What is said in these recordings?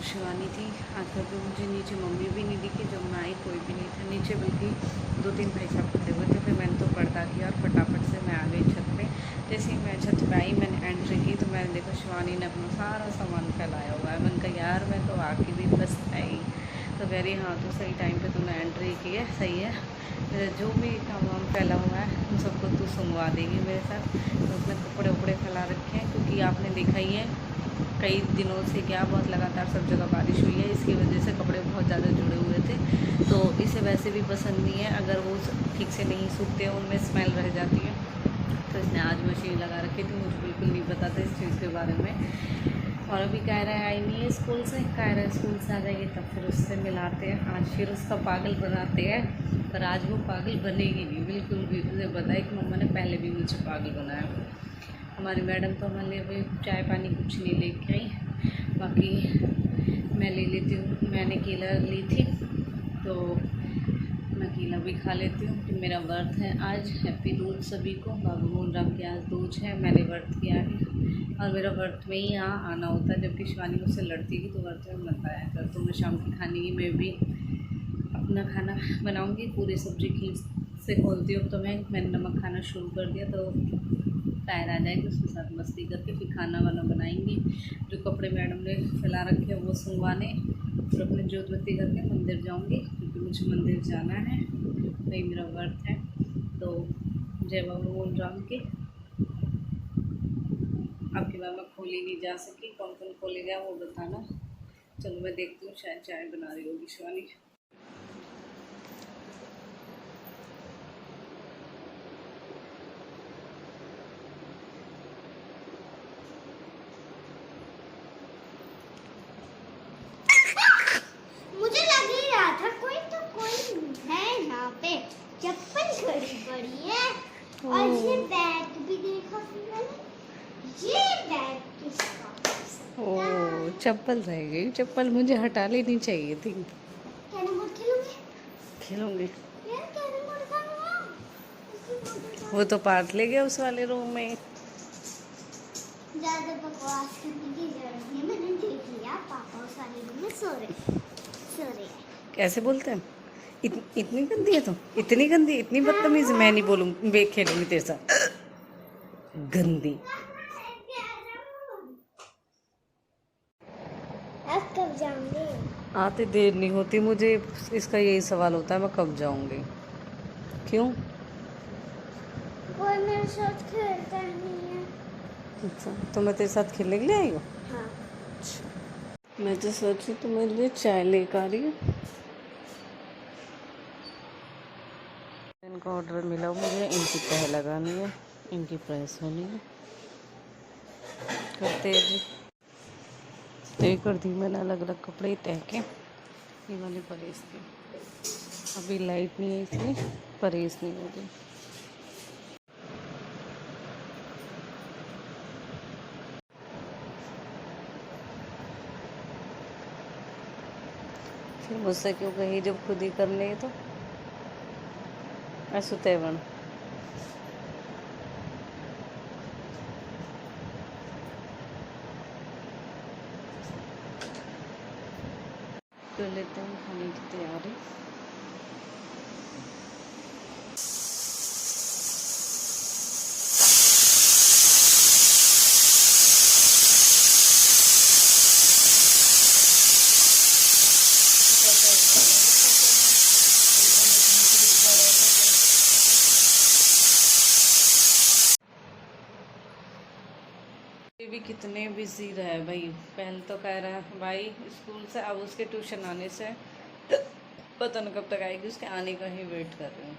शिवानी थी। आकर के मुझे नीचे मम्मी भी नहीं दिखी, जब मैं आई कोई भी नहीं था नीचे, बल्कि 2-3 भाई साहब खड़े हुए थे। फिर मैंने तो पर्दा किया और फटाफट से मैं आ गई छत पे। जैसे ही मैं छत पे आई, मैंने एंट्री की तो मैंने देखा शिवानी ने अपना सारा सामान फैलाया हुआ है। मैंने कहा यार मैं तो आके भी बस आई। तो कह रही हाँ तो सही टाइम पे तूने एंट्री की है, सही है। जो भी काम वाम फैला हुआ है उन सबको तू सुनवा देगी मेरे साथ। तो उसने कपड़े उपड़े फैला रखे हैं, क्योंकि आपने देखा ही है कई दिनों से क्या बहुत लगातार सब जगह बारिश हुई है, इसकी वजह से कपड़े बहुत ज़्यादा जुड़े हुए थे। तो इसे वैसे भी पसंद नहीं है, अगर वो ठीक से नहीं सूखते उनमें स्मेल रह जाती है। तो इसने आज मशीन लगा रखी थी, मुझे बिल्कुल नहीं पता था इस चीज़ के बारे में। और अभी कायरा आई नहीं है स्कूल से, कायरा स्कूल से आ जाएगी तब फिर उससे मिलाते हैं। आज फिर उसका पागल बनाते हैं, पर आज वो पागल बनेगी नहीं बिल्कुल भी। मुझे बताया कि मम्मा ने पहले भी मुझे पागल बनाया। हमारी मैडम तो हमारे लिए अभी चाय पानी कुछ नहीं लेके आई, बाकी मैं ले लेती हूँ। मैंने केला ली थी तो मैं केला भी खा लेती हूँ। तो मेरा व्रत है आज। हैप्पी दूज सभी को। बाबा मोहन राम के आज दूज है, मैंने व्रत किया है और मेरा व्रत में ही यहाँ आना होता है। जबकि शिवानी मुझसे लड़ती थी तो व्रत में मत आया कर। तो मैं शाम की खाने की मैं भी अपना खाना बनाऊँगी। पूरी सब्ज़ी खींच से खोलती हूँ तो मैंने नमक खाना शुरू कर दिया, तो टायर आ जाएगी, उसके साथ मस्ती करके फिर खाना वाना बनाएंगे। जो कपड़े मैडम ने फैला रखे हैं वो सुंगवाने, फिर अपने जोत बत्ती करके मंदिर जाऊंगी, क्योंकि मुझे मंदिर जाना है, वही मेरा व्रत है। तो जय बाबा मोहन राम के। आपकी बार मैं खोली नहीं जा सकी, कौन कौन खोलेगा वो बताना। चलो मैं देखती हूँ, शायद चाय बना रही होगी शिवानी। मुझे लग ही रहा था कोई है यहाँ पे। चप्पल खड़ी पड़ी है और ये बैग भी देखा फिर मैंने। ये बैग किसका? ओ चप्पल रह गई, चप्पल मुझे हटा लेनी चाहिए थी। कैरम बोर्ड खेलोगे? खेलूंगी। यार कैरम बोर्ड का हुआ। वो तो पार्ट ले गया उस वाले रूम में। ज्यादा बकवास करने की जरूरत नहीं, मैंने देख लिया। पापा उस वाले रूम में सो रहे हैं। कैसे बोलते हैं? इतनी गंदी है तुम, इतनी गंदी, इतनी बदतमीज। मैं नहीं बोलूँगी, वे खेलूंगी तेरे साथ। गंदी। अब कब जाएंगे? आते देर नहीं होती मुझे, इसका यही सवाल होता है मैं कब जाऊंगी। क्यों? कोई मेरे साथ खेलता नहीं है। अच्छा तो मैं तेरे साथ खेलने के लिए आई हूँ। हाँ। अच्छा मैं तो सोची तुम्हारे लिए चाय लेकर आ रही हूँ। इनका ऑर्डर मिला मुझे, इनकी तह लगानी है, इनकी प्रेस होनी है। करते हैं जी। तय कर दी मैंने अलग अलग कपड़े तह के। ये वाली परेस थी, अभी लाइट नहीं है इसलिए परेस नहीं होगी। फिर मुझसे क्यों कही जब खुद ही करने तो असुतेवण। कर लेते हैं खाने की तैयारी। ये भी कितने बिजी रहे भाई। पहले तो कह रहा है भाई स्कूल से, अब उसके ट्यूशन आने से पता नहीं कब तक आएगी, उसके आने का ही वेट कर रहे हैं।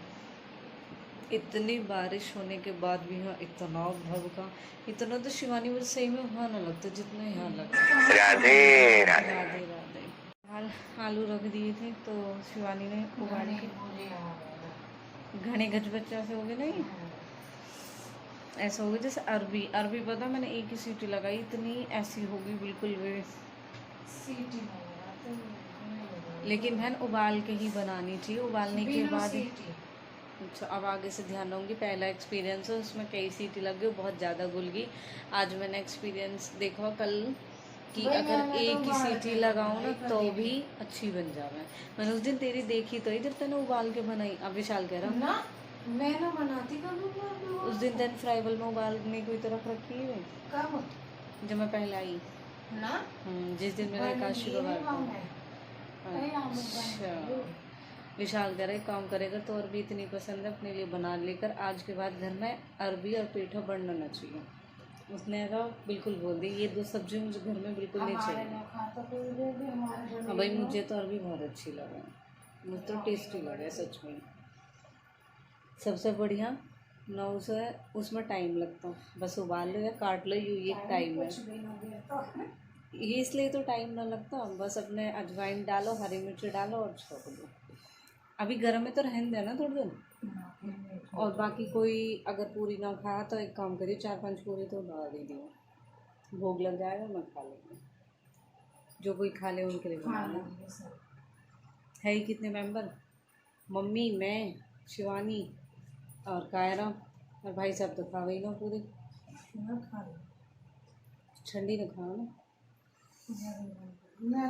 इतनी बारिश होने के बाद भी यहाँ इतना भड़का, इतना तो शिवानी मुझे सही में वहाँ ना लगता जितना यहाँ लगता। राधे राधे राधे राधे। आलू रख दिए थे तो शिवानी ने उबाल के घने गज बच्चा से हो गए नहीं, ऐसा हो गया जैसे अरबी। अरबी पता मैंने एक ही सीटी लगाई, इतनी ऐसी होगी बिल्कुल वे सीटी। लेकिन बहन उबाल के ही बनानी चाहिए, उबालने के बाद। अच्छा अब आगे से ध्यान दूँगी। पहला एक्सपीरियंस है, उसमें कई सीटी लग गई, बहुत ज़्यादा घुल गई। आज मैंने एक्सपीरियंस देखा, कल कि अगर एक ही सीटी लगाऊं ना तो भी अच्छी बन जावे। मैंने उस दिन तेरी देखी तो ही जब तूने उबाल के बनाई। अब विशाल कह रहा ना मैं ना बनाती कभी उस दिन तेन फ्राइबल में उबालने की तरफ रखी है कब जब मैं पहले आई। ना जिस दिन मेरा एकादशी का वार था। अच्छा विशाल कह रहा है काम करेगा तो अरबी इतनी पसंद है अपने लिए बना लेकर आज के बाद घर में अरबी और पेठा बनना चाहिए। उसने कहा बिल्कुल बोल दी ये दो सब्जी मुझे घर में बिल्कुल नहीं चाहिए। हाँ भाई मुझे तो अरबी बहुत अच्छी लगा मुझे तो टेस्टी लगे सच में। सबसे बढ़िया ना उसे उसमें टाइम लगता बस उबाल लो या काट लो ये एक टाइम है ये इसलिए तो टाइम ना लगता बस अपने अजवाइन डालो हरी मिर्ची डालो और छोड़ दो। अभी गर्म में तो रहने देना थोड़ी देर और बाकी कोई अगर पूरी ना खाया तो एक काम करिए 4-5 पूरी तो डाल दीजिए भोग लग जाएगा मैं खा लूँगी जो कोई खा ले उनके लिए बना लें। है ही कितने मेंबर मम्मी मैं शिवानी और कायरा और भाई साहब तो खा गई ना पूरी ठंडी ना खाओ ना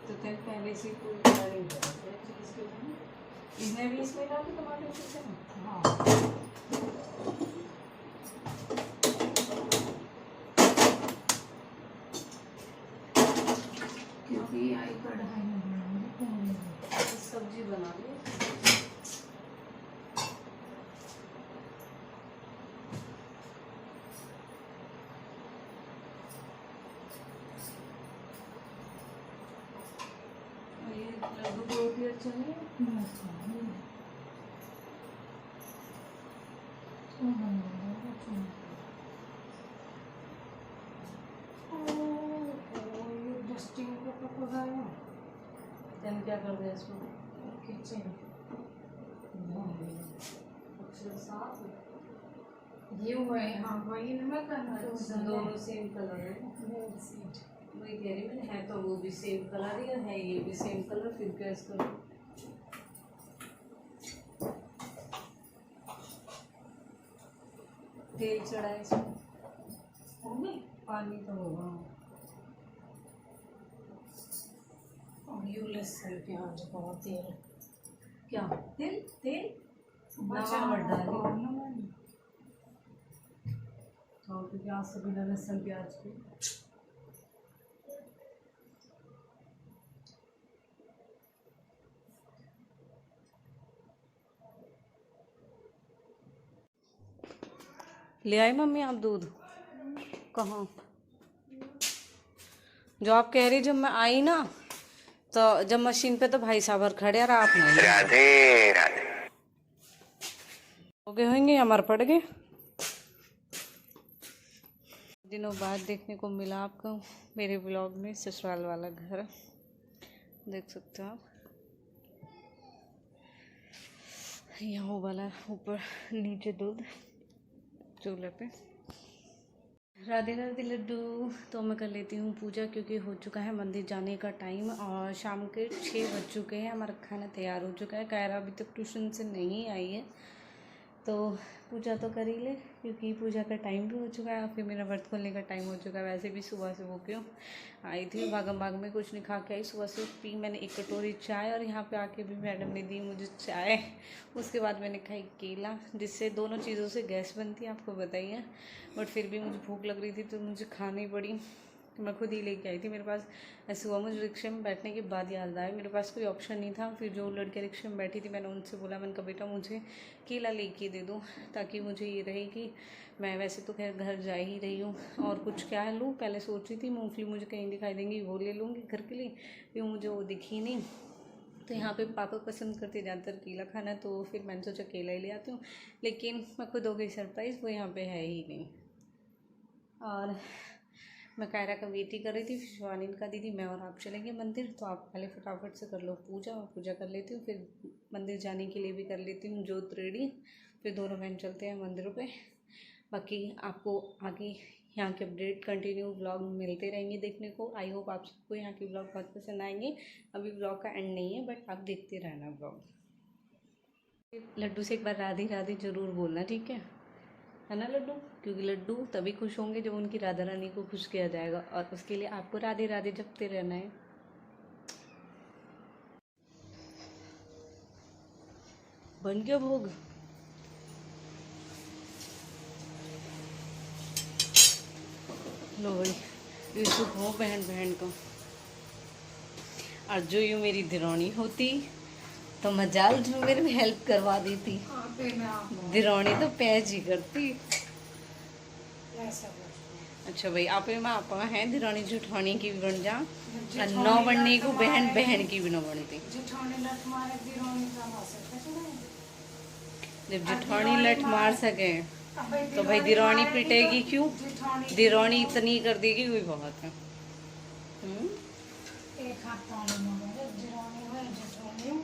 तो तेल पहले से कोई तैयारी इसमें भी इसमें डाल के टमाटर से हाँ क्योंकि आई कढ़ाई में सब्जी बना ली। ये लड्डू को रोटी अच्छा नहीं डस्टिंग को पकाया तेन क्या कर दिया इसमें किचन अक्षर साफ है। ये हुआ है हाँ वही ना मैं करना दोनों सेम कलर है वही कह रही मैंने है तो वो भी सेम कलर ही है ये भी सेम कलर फिर क्या इसको तेल चढ़ाए इसमें पानी तो होगा लहसुन प्याज बहुत तेल क्या तेल तेल बचा नमक मत डालिए डाली और प्याज से बिना लहसुन प्याज के ले आई मम्मी आप दूध कहाँ जो आप कह रही जब मैं आई ना तो जब मशीन पे तो भाई साहब खड़े और आप नहीं राधे राधे हो गए होंगे या मर पड़ गए। दिनों बाद देखने को मिला आपको मेरे ब्लॉग में ससुराल वाला घर देख सकते हो आप यहाँ वाला ऊपर नीचे दूध चूल्हे पे। राधे राधे लड्डू। तो मैं कर लेती हूँ पूजा क्योंकि हो चुका है मंदिर जाने का टाइम और शाम के 6 बज चुके हैं। हमारा खाना तैयार हो चुका है। कायरा अभी तक ट्यूशन से नहीं आई है तो पूजा तो कर ही ले क्योंकि पूजा का टाइम भी हो चुका है और फिर मेरा व्रत खोलने का टाइम हो चुका है। वैसे भी सुबह से वो क्यों आई थी भागम भाग में कुछ नहीं खा के आई। सुबह से पी मैंने 1 कटोरी चाय और यहाँ पे आके भी मैडम ने दी मुझे चाय। उसके बाद मैंने खाई केला जिससे दोनों चीज़ों से गैस बनती है आपको बताइए बट फिर भी मुझे भूख लग रही थी तो मुझे खानी पड़ी। मैं खुद ही लेके आई थी। मेरे पास ऐसे हुआ मुझे रिक्शे में बैठने के बाद याद आया मेरे पास कोई ऑप्शन नहीं था। फिर जो लड़के रिक्शे में बैठी थी मैंने उनसे बोला मैंने कहा बेटा मुझे केला लेके दे दो ताकि मुझे ये रहे कि मैं वैसे तो खैर घर जा ही रही हूँ और कुछ क्या लूँ। पहले सोच रही थी मूंगफली मुझे कहीं दिखाई देंगी वो ले लूँगी घर के लिए फिर मुझे वो दिखी नहीं। तो यहाँ पे पापा पसंद करते ज़्यादातर केला खाना तो फिर मैंने सोचा केला ही ले आती हूँ लेकिन मैं खुद हो गई सरप्राइज़ वो यहाँ पे है ही नहीं। और मैं कायरा का वेट ही कर रही थी। शिवानी का दीदी मैं और आप चलेंगे मंदिर तो आप पहले फटाफट से कर लो पूजा और पूजा कर लेती हूँ फिर मंदिर जाने के लिए भी कर लेती हूँ जोत रेडी फिर दोनों बहन चलते हैं मंदिरों पे। बाकी आपको आगे यहाँ के अपडेट कंटिन्यू व्लॉग मिलते रहेंगे देखने को। आई होप आप सबको यहाँ के व्लॉग बहुत पसंद आएंगे। अभी व्लॉग का एंड नहीं है बट आप देखते रहना व्लॉग। लड्डू से एक बार राधे राधे ज़रूर बोलना ठीक है। है ना लड्डू? क्योंकि लड्डू तभी खुश होंगे जब उनकी राधा रानी को खुश किया जाएगा, और उसके लिए आपको राधे राधे जपते रहना है। बन गया भोग? लो भाई, ये सुख हो बहन बहन को। और जो यूँ मेरी दिरौनी होती तो मजाल जो मेरी भी हेल्प करवा देती। आपे में आप दिरौनी तो पैज ही करती। ऐसा बोलते अच्छा भाई, आपे में आपा है, दिरौनी जेठानी की भी बन जा, हैं। और नौ बनने को बहन बहन की भी न बनती। जेठानी लठ मारे दिरोनी का मासक है तो जब जेठानी लठ मार सके अब भाई तो भाई दिरौनी मारेगी पिटेगी तो क्यों? जेठानी दिरौनी इतनी कर देगी वही बहुत है। एक हाथ पानी मारे दिरोनी है जेठानी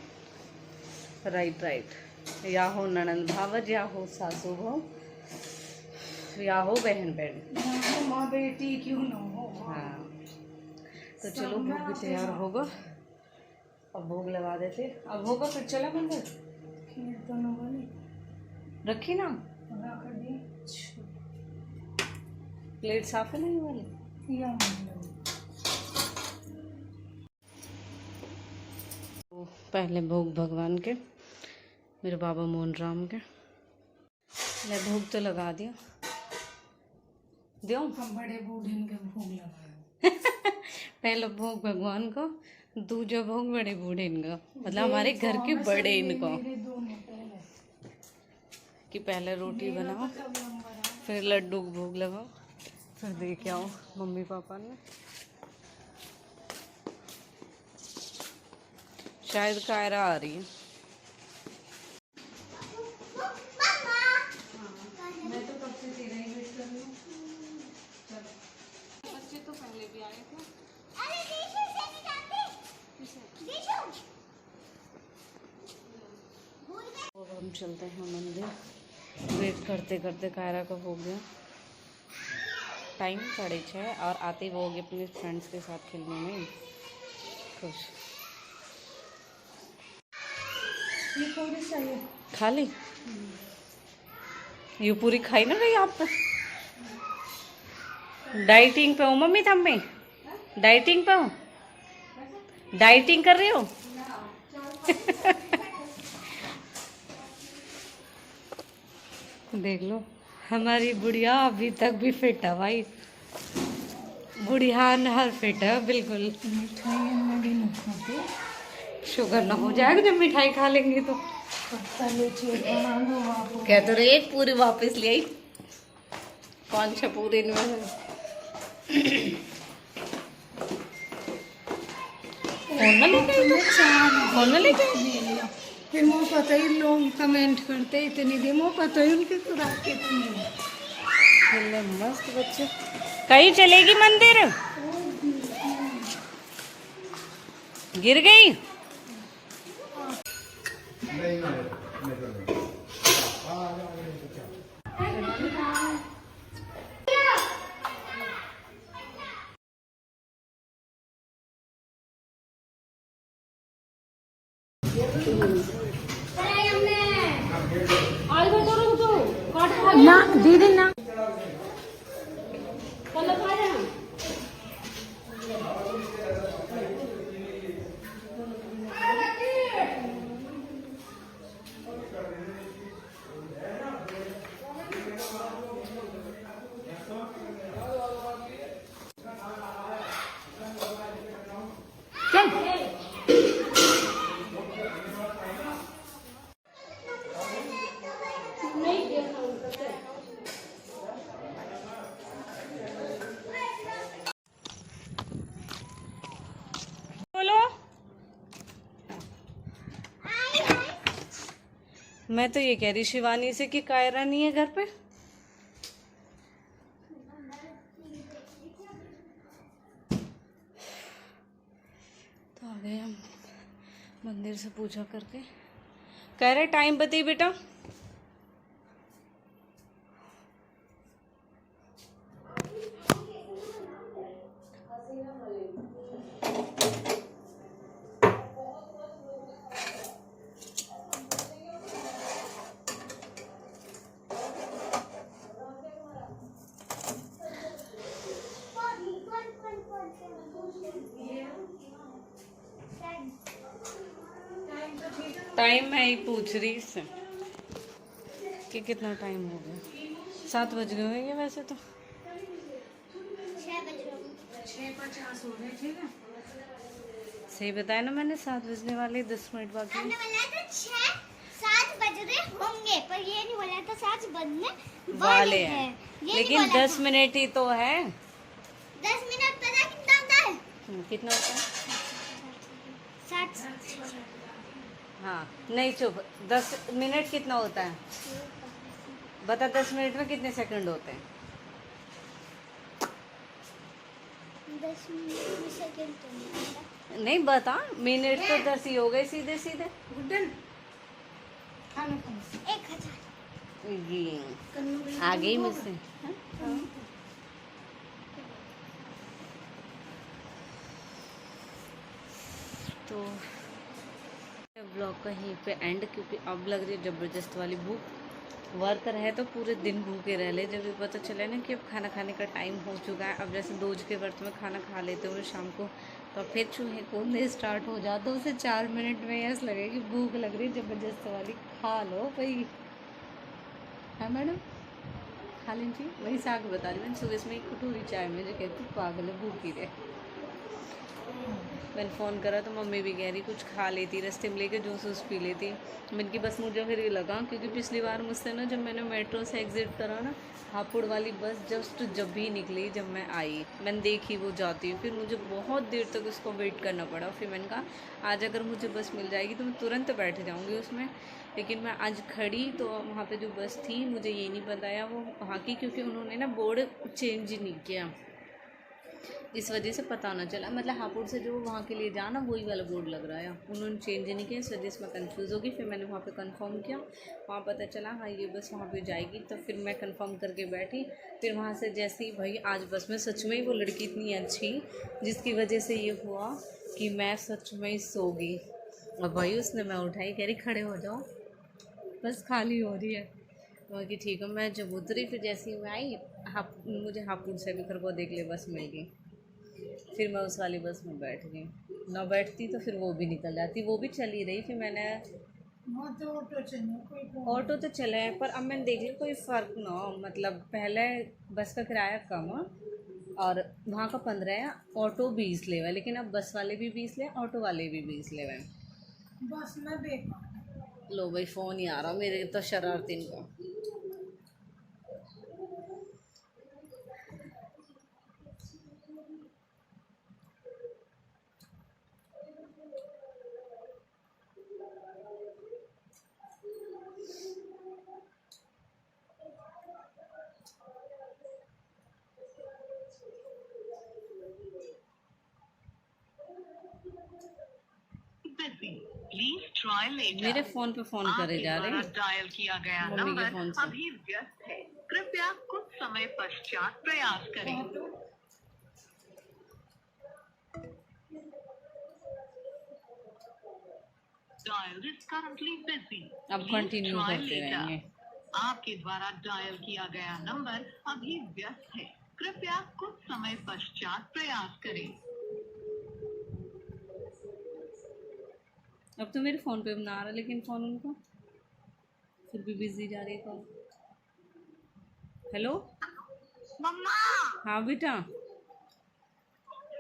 राइट राइट, या हो ननंद भावज, या हो सासू हो, या हो बहन बहन। माँ बेटी क्यों न हो। हाँ, तो चलो भोग भी तैयार होगा, अब भोग लगा देते। अब होगा फिर चला मंदिर। खीर तो न बनी रखी ना, रख दी प्लेट साफ है नहीं वाली। या मतलब तो पहले भोग भगवान के, मेरे बाबा मोहन राम के। मैं भोग तो लगा दिया, दो हम बड़े बूढ़े के भोग लगाए। पहले भोग भगवान को, दूजा भोग बड़े बूढ़े इनका, मतलब हमारे घर के बड़े इनको, मेरे दोनों पहले कि पहले रोटी बनाओ, सब नंबर है। फिर लड्डू को भोग लगाओ, फिर दे के आओ मम्मी पापा ने। शायद कायरा आ रही है। मैं तो कब से तेरा ही वेट कर रही हूँ। चलो, बच्चे तो पहले भी आए थे। अरे देखो से नहीं जाते देखो भूल गए। अब हम चलते हैं मंदिर, वेट करते करते कायरा का हो गया टाइम 6:30, और आते वो हो गए अपने फ्रेंड्स के साथ खेलने में खुश। ये थोड़ी चाहिए खा ली? ये पूरी खाई ना भाई आप? डाइटिंग पे हो मम्मी, तम्मी डाइटिंग पे हो? डाइटिंग कर रही हो? देख लो, हमारी बुढ़िया अभी तक भी फिट है भाई, बुढ़िया हर फिट है बिल्कुल। मिठाई में भी नहीं खाते शुगर ना हो जाएगा जब मिठाई खा लेंगे तो। पत्ता लीची बना दो आप क्या तो रे, पूरी वापस ले आई, कौन सा पूरी इनमें फोन में लेके आई तो? फोन में लेके आई? फिर मुँह पता ही लोग कमेंट करते इतनी दी मुँह पता ही उनकी खुराक कितनी है। खेलने मस्त बच्चे। कहीं चलेगी मंदिर? गिर गई? ना दीदी ना बोलो। मैं तो ये कह रही शिवानी से कि कायरा नहीं है घर पे। तो आ गए हम मंदिर से पूजा करके। कह रहे टाइम बताइए बेटा। टाइम मैं ही पूछ रही इससे कि कितना टाइम हो गया। 7 बज गए होंगे वैसे तो। 6:50 हो रहे थे ना। सही बताया ना मैंने, 7 बजने वाले, 10 मिनट बाकी। हमने बोला था 6-7 बज रहे होंगे, पर ये नहीं बोला था 7 बजने वाले हैं। ये नहीं लेकिन बोला 10 मिनट ही तो है। 10 मिनट पता कितना होता है? कितना होता है? 60। हाँ नहीं चुप, 10 मिनट कितना होता है बता। 10 मिनट में कितने सेकंड होते हैं? 10 मिनट में सेकंड तो नहीं पता। नहीं बता, मिनट तो 10 ही हो गए सीधे सीधे। गुड्डन खाना खाना 1000। ये आ गई मुझसे। हाँ? तो ब्लॉग का यहीं पे एंड, क्योंकि अब लग रही है ज़बरदस्त वाली भूख। वर्कर है तो पूरे दिन भूखे रह ले, जब भी पता चले ना कि अब खाना खाने का टाइम हो चुका है। अब जैसे 2 के वक्त में खाना खा लेते हुए शाम को, तो फिर चूहे कूदने स्टार्ट हो जाते। 2 से 4 मिनट में ऐसा लगे कि भूख लग रही है ज़बरदस्त वाली, खा लो भाई। हाँ मैडम खा लीजिए। वही साग बता रही मैंने, सुबह में एक कटोरी चाय में जो कहती पागल है भूखी रहे। मैंने फ़ोन करा तो मम्मी भी कह रही कुछ खा लेती, रास्ते में लेके जूस वूस पी लेती। मैंने की बस मुझे फिर ये लगा, क्योंकि पिछली बार मुझसे ना जब मैंने मेट्रो से एग्ज़िट करा ना, हापुड़ वाली बस जस्ट जब भी निकली, जब मैं आई मैंने देखी वो जाती, फिर मुझे बहुत देर तक उसको वेट करना पड़ा। फिर मैंने कहा आज अगर मुझे बस मिल जाएगी तो मैं तुरंत बैठ जाऊँगी उसमें। लेकिन मैं आज खड़ी तो वहाँ पे जो बस थी मुझे ये नहीं बताया वो वहाँ की, क्योंकि उन्होंने ना बोर्ड चेंज नहीं किया, इस वजह से पता ना चला। मतलब हापुड़ से जो वहाँ के लिए जाना वही वाला बोर्ड लग रहा है, उन्होंने चेंज नहीं किया, इस वजह से मैं कंफ्यूज हो गई। फिर मैंने वहाँ पे कंफर्म किया, वहाँ पता चला हाँ ये बस वहाँ पे जाएगी, तो फिर मैं कंफर्म करके बैठी। फिर वहाँ से जैसे ही भाई आज बस में सच में ही वो लड़की इतनी अच्छी, जिसकी वजह से ये हुआ कि मैं सच में ही सो गई। और भाई उसने मैं उठाई, कह रही खड़े हो जाओ बस खाली हो रही है। वहाँ की ठीक है। मैं जब उतरी फिर जैसे ही मैं आई, मुझे हापुड़ से भी फिर वो देख ले बस मिल गई। फिर मैं उस वाली बस में बैठ गई, ना बैठती तो फिर वो भी निकल जाती, वो भी चली रही। फिर मैंने ऑटो तो चले हैं, पर अब मैंने देख लिया कोई फ़र्क ना हो। मतलब पहले बस का किराया कम और वहाँ का 15 है, ऑटो 20 ले हुआ, लेकिन अब बस वाले भी 20 ले, ऑटो वाले भी 20 ले हुए। बस में बेकार। लो भाई फ़ोन ही आ रहा मेरे तो शरारती का। मेरे फ़ोन पे फ़ोन करे जा रहे हैं, डायल किया गया मम्मी के नंबर फ़ोन से। अभी व्यस्त है, कृपया कुछ समय पश्चात प्रयास करें। डायल इज करंटली बिजी, अब कंटिन्यू करते रहेंगे। आपके द्वारा डायल किया गया नंबर अभी व्यस्त है, कृपया कुछ समय पश्चात प्रयास करें। अब तो मेरे फ़ोन पे बना रहा, लेकिन फ़ोन उनको फिर भी बिजी जा रही है कॉल। हेलो मम्मा हाँ बेटा,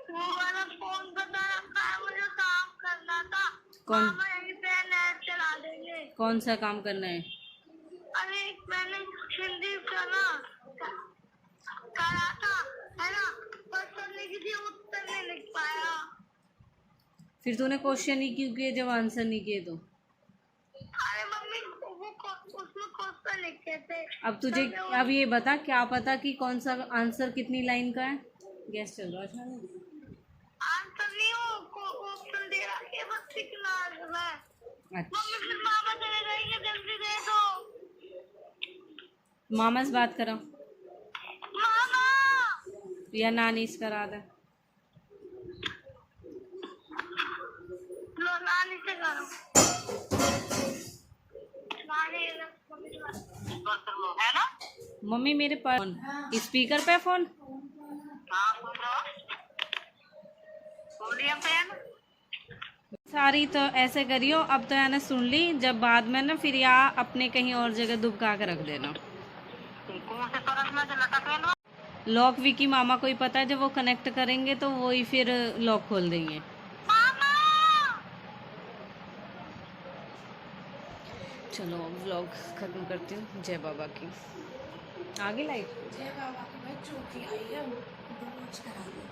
वो वाला फोन बता रखा है, मुझे काम करना था। कौन मामा यहीं पे नेट चला देंगे। कौन सा काम करना है? अरे मैंने हिंदी का ना करा था, है ना, पर करने की थी, उत्तर नहीं लिख पाया। फिर तूने क्वेश्चन ही क्यों किए जब आंसर नहीं किए तो? अरे मम्मी उसमें क्वेश्चन लिखे थे। अब तुझे अब ये बता, क्या पता कि कौन सा आंसर कितनी लाइन का है? गैस चल रहा है शायद। आंसर नहीं हो ऑप्शन दे रहा है, बस लिखना है। अच्छा मम्मी फिर मामा चले जाएंगे, जल्दी दे दो। मामा से बात करो मामा या नानी से करा दे। लो नानी से करो। नानी है ना? मम्मी मेरे पास स्पीकर पे फ़ोन। हाँ बोलो। बोलिए पेन सारी तो ऐसे करियो, अब तो है ना सुन ली, जब बाद में ना फिर यहाँ अपने कहीं और जगह दुबका के रख देना। कौन से परस में से लटके लो लॉक विकी मामा को ही पता है, जब वो कनेक्ट करेंगे तो वो ही फिर लॉक खोल देंगे। चलो व्लॉग खत्म करती हूँ। जय बाबा की। आगे लाइट। जय बाबा की भाई चौकी आई है, रोज करा दो।